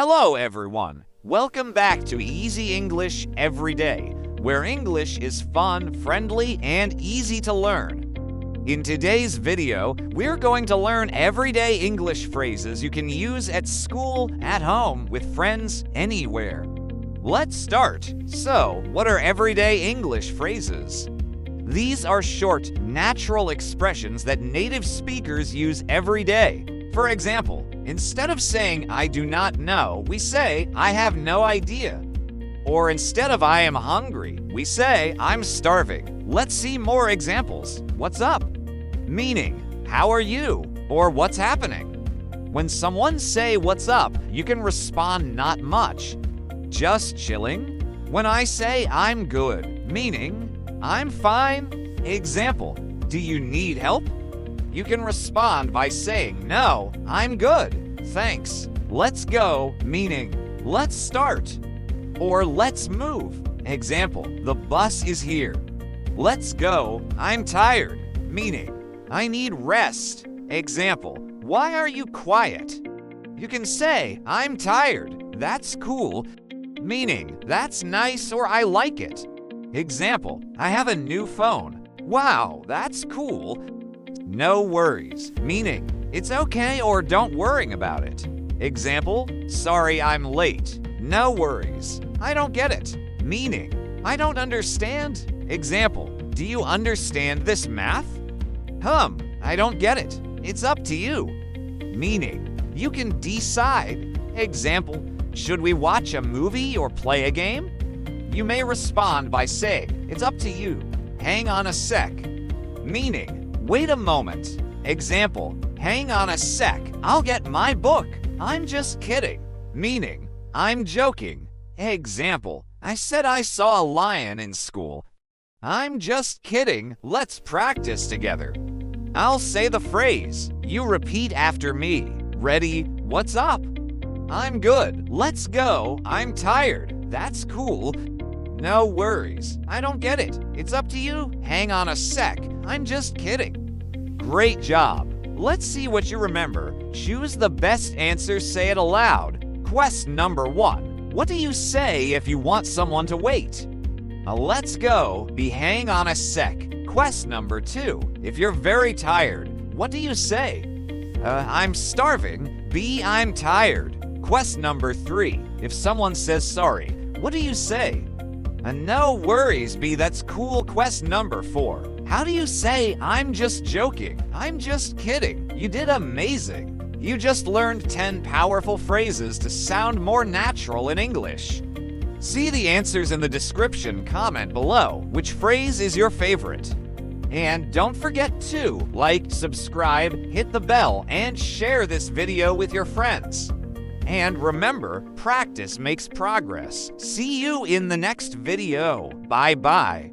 Hello, everyone. Welcome back to Easy English Every Day, where English is fun, friendly, and easy to learn. In today's video, we're going to learn everyday English phrases you can use at school, at home, with friends, anywhere. Let's start. So, what are everyday English phrases? These are short, natural expressions that native speakers use every day. For example, instead of saying, "I do not know," we say, "I have no idea." Or instead of "I am hungry," we say, "I'm starving." Let's see more examples. What's up? Meaning, how are you? Or what's happening? When someone say what's up, you can respond not much. Just chilling? When I say I'm good, meaning I'm fine. Example, do you need help? You can respond by saying, "No, I'm good, thanks." Let's go, meaning let's start. Or let's move. Example, the bus is here. Let's go, I'm tired, meaning I need rest. Example, why are you quiet? You can say, "I'm tired, that's cool," meaning that's nice or I like it. Example, I have a new phone. Wow, that's cool. No worries, meaning it's okay or don't worry about it. Example, sorry I'm late. No worries, I don't get it, meaning I don't understand. Example, do you understand this math? I don't get it. It's up to you, meaning you can decide. Example, should we watch a movie or play a game? You may respond by saying, "It's up to you. Hang on a sec," meaning wait a moment. Example, hang on a sec, I'll get my book. I'm just kidding, meaning I'm joking. Example, I said I saw a lion in school. I'm just kidding, let's practice together. I'll say the phrase, you repeat after me. Ready? What's up? I'm good. Let's go. I'm tired. That's cool. No worries. I don't get it. It's up to you. Hang on a sec. I'm just kidding. Great job. Let's see what you remember. Choose the best answer, say it aloud. Question number 1. What do you say if you want someone to wait? Let's go. Be hang on a sec. Question number 2. If you're very tired, what do you say? I'm starving. B, I'm tired. Question number 3. If someone says sorry, what do you say? No worries, B, that's cool. Question number 4. How do you say, "I'm just joking"? I'm just kidding. You did amazing. You just learned 10 powerful phrases to sound more natural in English. See the answers in the description. Comment below which phrase is your favorite. And don't forget to like, subscribe, hit the bell, and share this video with your friends. And remember, practice makes progress. See you in the next video. Bye-bye.